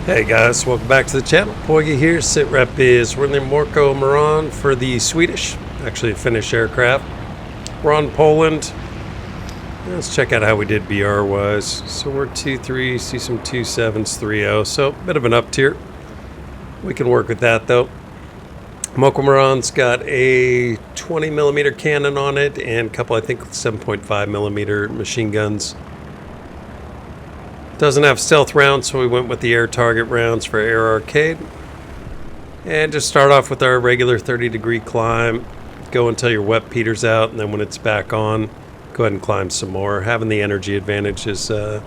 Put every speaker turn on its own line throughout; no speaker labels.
Hey guys, welcome back to the channel. Poigi here. Sit rep is we're in the Morko Morane for the Swedish, actually a Finnish aircraft. We're on Poland. Let's check out how we did BR wise. So we're 2-3, see some 2-7s, 3-0. So a bit of an up tier. We can work with that though. Morko Morane's got a 20mm cannon on it and a couple, I think, 7.5mm machine guns. Doesn't have stealth rounds, so we went with the air target rounds for air arcade. And just start off with our regular 30-degree climb. Go until your wet peters out, and then when it's back on, go ahead and climb some more. Having the energy advantage is the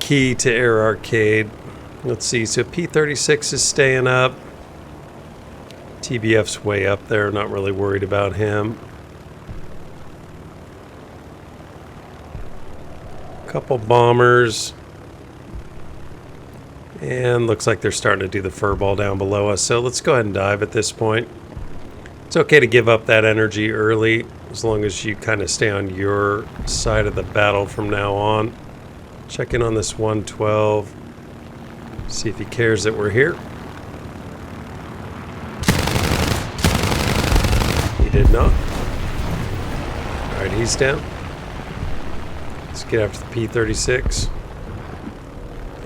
key to air arcade. Let's see, so P-36 is staying up. TBF's way up there, not really worried about him. Couple bombers, and looks like they're starting to do the furball down below us, so let's go ahead and dive at this point. It's okay to give up that energy early as long as you kind of stay on your side of the battle from now on. Check in on this 112, see if he cares that we're here. He did not. Alright, he's down. Let's get after the P-36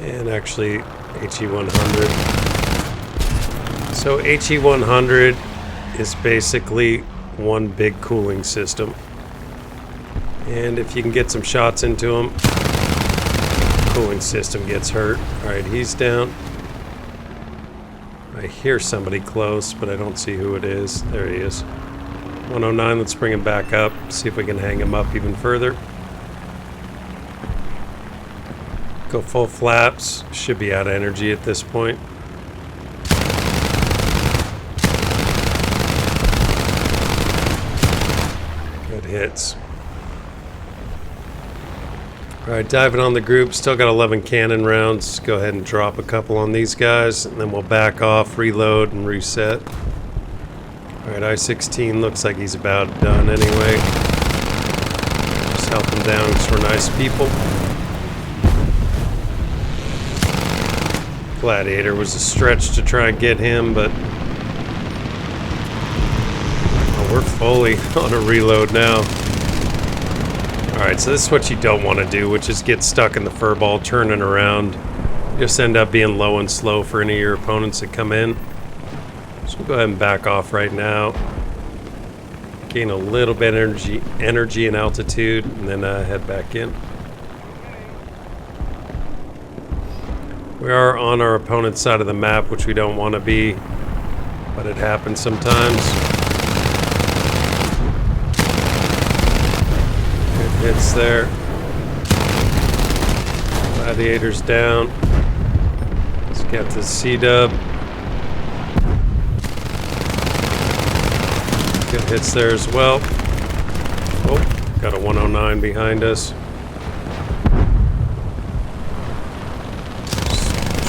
and actually HE-100. So HE-100 is basically one big cooling system, and if you can get some shots into him, the cooling system gets hurt. Alright, he's down. I hear somebody close, but I don't see who it is. There he is. 109, let's bring him back up, see if we can hang him up even further. Go full flaps. Should be out of energy at this point. Good hits. Alright, diving on the group. Still got 11 cannon rounds. Go ahead and drop a couple on these guys, and then we'll back off, reload, and reset. Alright, I-16 looks like he's about done anyway. Just help him down because we're nice people. Gladiator was a stretch to try and get him, but we're fully on a reload now. Alright, so this is what you don't want to do, which is get stuck in the furball, turning around. Just end up being low and slow for any of your opponents that come in. So we'll go ahead and back off right now. Gain a little bit of energy and altitude, and then head back in. We are on our opponent's side of the map, which we don't want to be, but it happens sometimes. Good hits there. Gladiator's down. Let's get to C-dub. Good hits there as well. Oh, got a 109 behind us.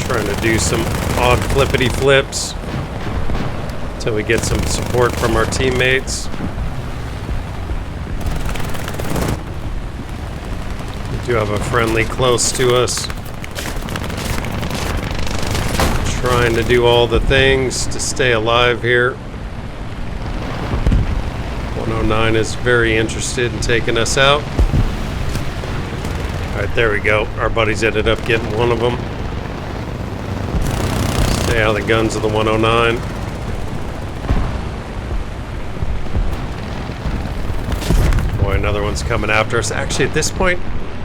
Trying to do some odd flippity flips until we get some support from our teammates. We do have a friendly close to us. Trying to do all the things to stay alive here. 109 is very interested in taking us out. Alright, there we go. Our buddies ended up getting one of them. Stay out of the guns of the 109. Boy, another one's coming after us. Actually, at this point,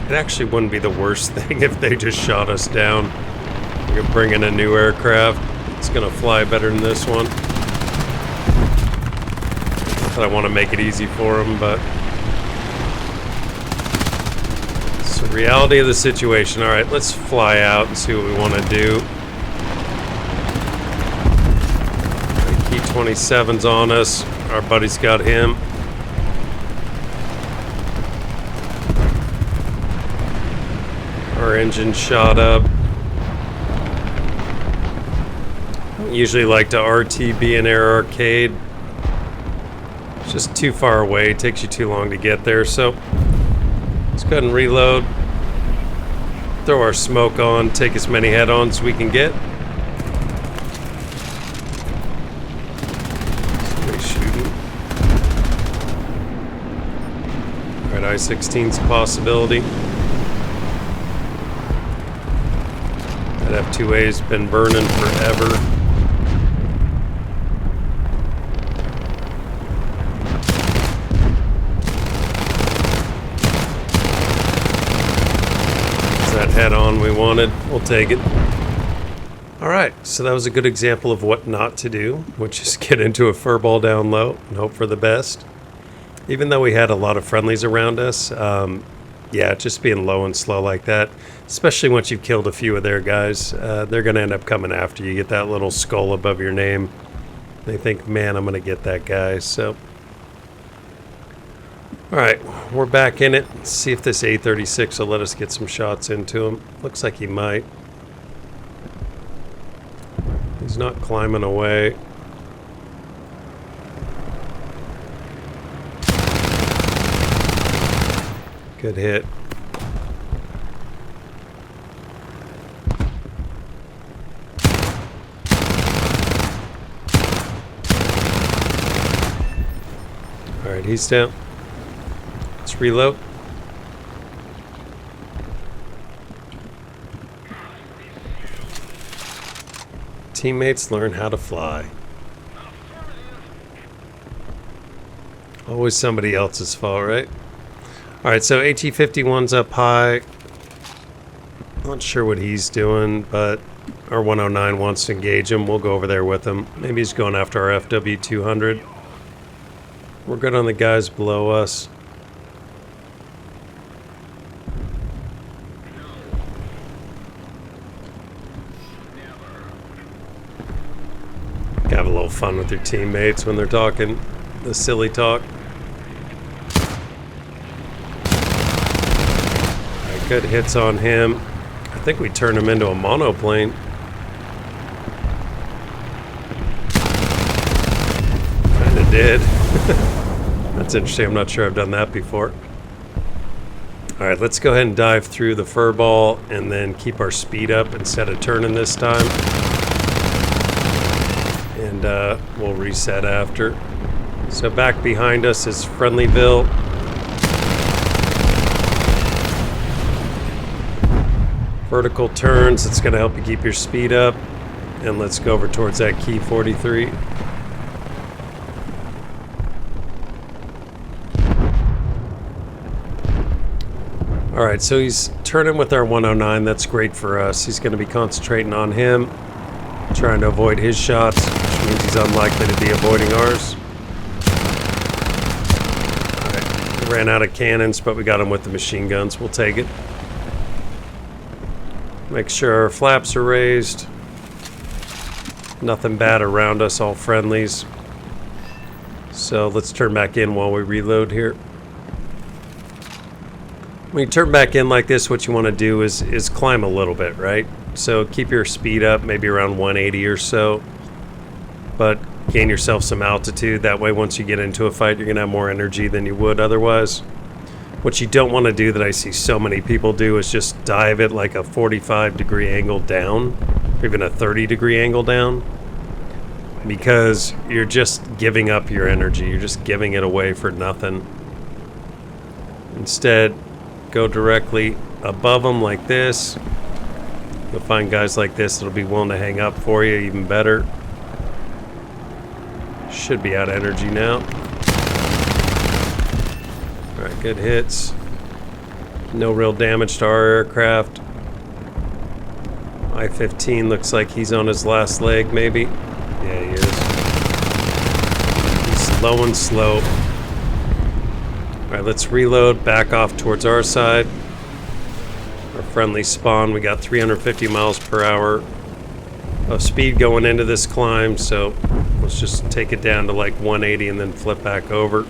it actually wouldn't be the worst thing if they just shot us down. We could bring in a new aircraft. It's gonna fly better than this one. I want to make it easy for them, but it's the reality of the situation. All right, let's fly out and see what we want to do. P-27's on us. Our buddy's got him. Our engine shot up. I usually like to RTB an air arcade. It's just too far away. It takes you too long to get there, so let's go ahead and reload. throw our smoke on, take as many head-ons we can get. Somebody shooting. Alright, I-16's a possibility. That F2A's been burning forever. That head-on we wanted, we'll take it. Alright, so that was a good example of what not to do, which is get into a furball down low and hope for the best. Even though we had a lot of friendlies around us, yeah, just being low and slow like that, especially once you've killed a few of their guys, they're going to end up coming after you. You get that little skull above your name. They think, man, I'm going to get that guy, so... Alright, we're back in it. Let's see if this A36 will let us get some shots into him. Looks like he might. He's not climbing away. Good hit. Alright, he's down. Let's reload. Teammates learn how to fly. Always somebody else's fault, right? Alright, so AT-51's up high. Not sure what he's doing, but our 109 wants to engage him. We'll go over there with him. Maybe he's going after our FW-200. We're good on the guys below us. Have a little fun with your teammates when they're talking the silly talk. Right, good hits on him. I think we turned him into a monoplane. Kinda did. That's interesting. I'm not sure I've done that before. Alright, let's go ahead and dive through the furball and then keep our speed up instead of turning this time. And we'll reset after. So back behind us is Friendlyville. Vertical turns, it's going to help you keep your speed up. And let's go over towards that key 43. Alright, so he's turning with our 109. That's great for us. He's going to be concentrating on him, trying to avoid his shots, which means he's unlikely to be avoiding ours. Alright, we ran out of cannons, but we got him with the machine guns. We'll take it. Make sure our flaps are raised. Nothing bad around us, all friendlies. So let's turn back in while we reload here. When you turn back in like this, what you want to do is climb a little bit, right? So keep your speed up, maybe around 180 or so, but gain yourself some altitude. That way, once you get into a fight, you're going to have more energy than you would otherwise. What you don't want to do, that I see so many people do, is just dive at like a 45-degree angle down, or even a 30-degree angle down, because you're just giving up your energy. You're just giving it away for nothing. Instead, go directly above them like this. You'll find guys like this that'll be willing to hang up for you, even better. Should be out of energy now. Alright, good hits. No real damage to our aircraft. I-15 looks like he's on his last leg, maybe. Yeah, he is. He's low and slow. Alright, let's reload, back off towards our side. Our friendly spawn, we got 350 miles per hour of speed going into this climb, so let's just take it down to like 180 and then flip back over.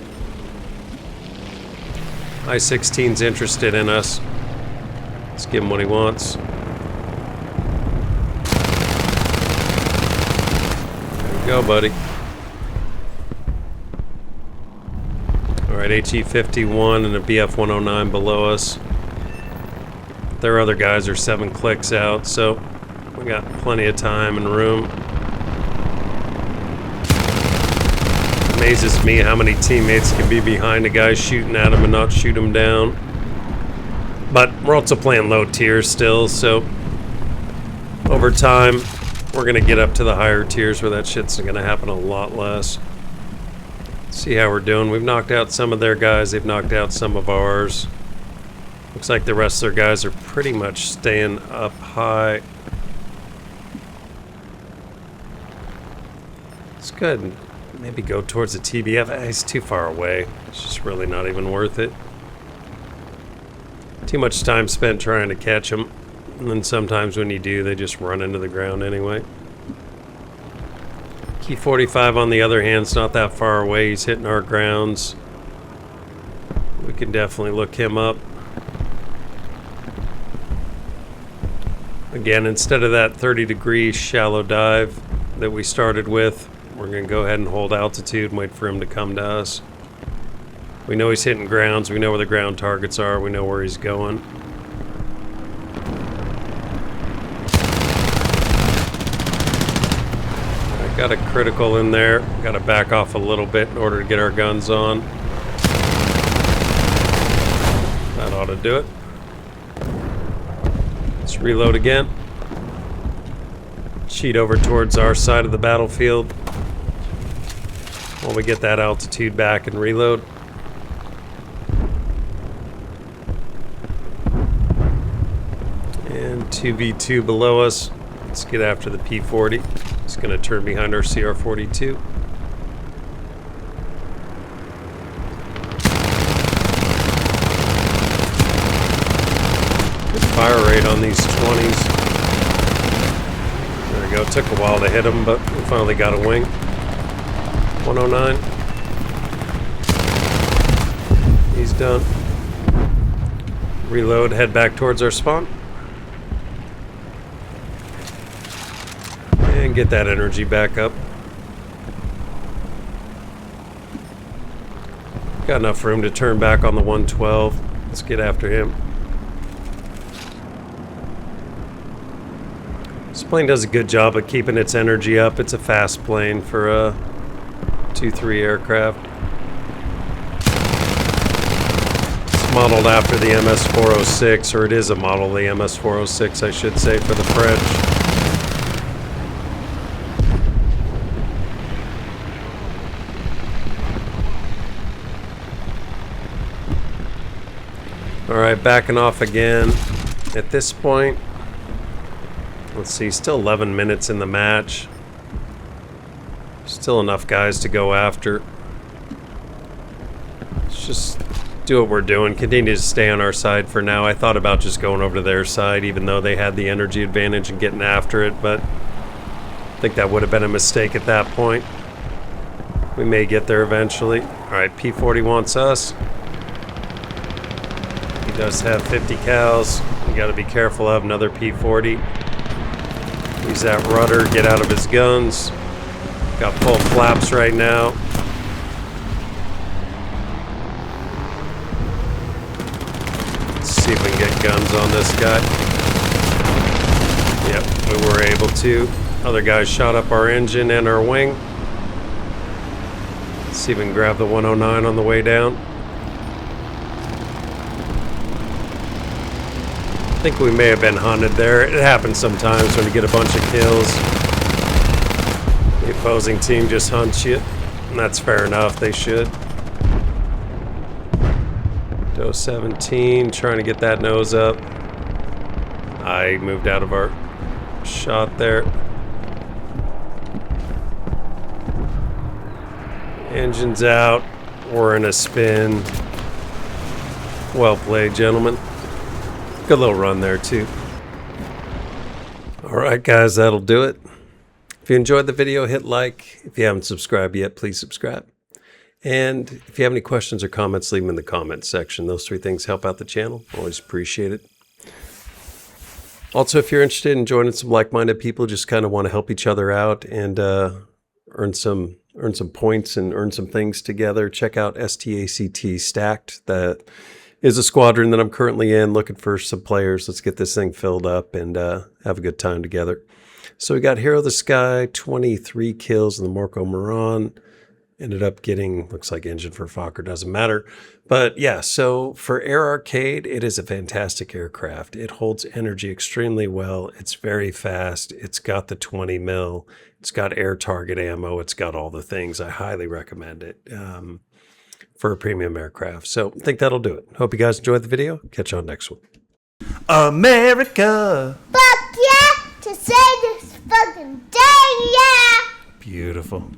I-16's interested in us. Let's give him what he wants. There you go, buddy. Alright, HE-51 and a BF-109 below us. Their other guys are 7 clicks out, so we got plenty of time and room. Amazes me how many teammates can be behind a guy shooting at him and not shoot him down. But we're also playing low tiers still, so over time we're going to get up to the higher tiers where that shit's going to happen a lot less. See how we're doing. We've knocked out some of their guys. They've knocked out some of ours. Looks like the rest of their guys are pretty much staying up high. It's good. Maybe go towards the TBF. He's too far away. It's just really not even worth it. Too much time spent trying to catch them. And then sometimes when you do, they just run into the ground anyway. Key 45 on the other hand is not that far away. He's hitting our grounds. We can definitely look him up. Again, instead of that 30-degree shallow dive that we started with, we're going to go ahead and hold altitude and wait for him to come to us. We know he's hitting grounds. We know where the ground targets are. We know where he's going. I got a critical in there. Got to back off a little bit in order to get our guns on. That ought to do it. Let's reload again. Cheat over towards our side of the battlefield while we get that altitude back and reload. And 2v2 below us. Let's get after the P40. It's going to turn behind our CR42. Good fire rate on these 20s. There we go. Took a while to hit him, but we finally got a wing. 109. He's done. Reload, head back towards our spawn. And get that energy back up. Got enough room to turn back on the 112. Let's get after him. This plane does a good job of keeping its energy up. It's a fast plane for a 2-3 aircraft. It's modeled after the MS-406, or it is a model of the MS-406, I should say, for the French. Alright, backing off again. At this point, let's see, still 11 minutes in the match. Still enough guys to go after. Let's just do what we're doing. Continue to stay on our side for now. I thought about just going over to their side, even though they had the energy advantage and getting after it, but I think that would have been a mistake at that point. We may get there eventually. Alright, P40 wants us. He does have 50 cals. You gotta be careful of another P40. Use that rudder, get out of his guns. Got full flaps right now. Let's see if we can get guns on this guy. Yep, we were able to. Other guys shot up our engine and our wing. Let's see if we can grab the 109 on the way down. I think we may have been hunted there. It happens sometimes when you get a bunch of kills. The opposing team just hunts you, and that's fair enough, they should. Doe 17, trying to get that nose up. I moved out of our shot there. Engine's out, we're in a spin. Well played, gentlemen. Good little run there, too. Alright, guys, that'll do it. If you enjoyed the video, hit like. If you haven't subscribed yet, please subscribe. And if you have any questions or comments, leave them in the comments section. Those 3 things help out the channel. Always appreciate it. Also, if you're interested in joining some like-minded people, just kind of want to help each other out and earn some points and earn some things together, check out STACT Stacked. That is a squadron that I'm currently in, looking for some players. Let's get this thing filled up and have a good time together. So we got Hero of the Sky, 23 kills in the Morko Morane. Ended up getting, looks like engine for Fokker, doesn't matter. But yeah, so for Air Arcade, it is a fantastic aircraft. It holds energy extremely well. It's very fast. It's got the 20 mil. It's got air target ammo. It's got all the things. I highly recommend it for a premium aircraft. So I think that'll do it. Hope you guys enjoyed the video. Catch you on next one.
America!
Fuck yeah! To say this fucking day, yeah!
Beautiful.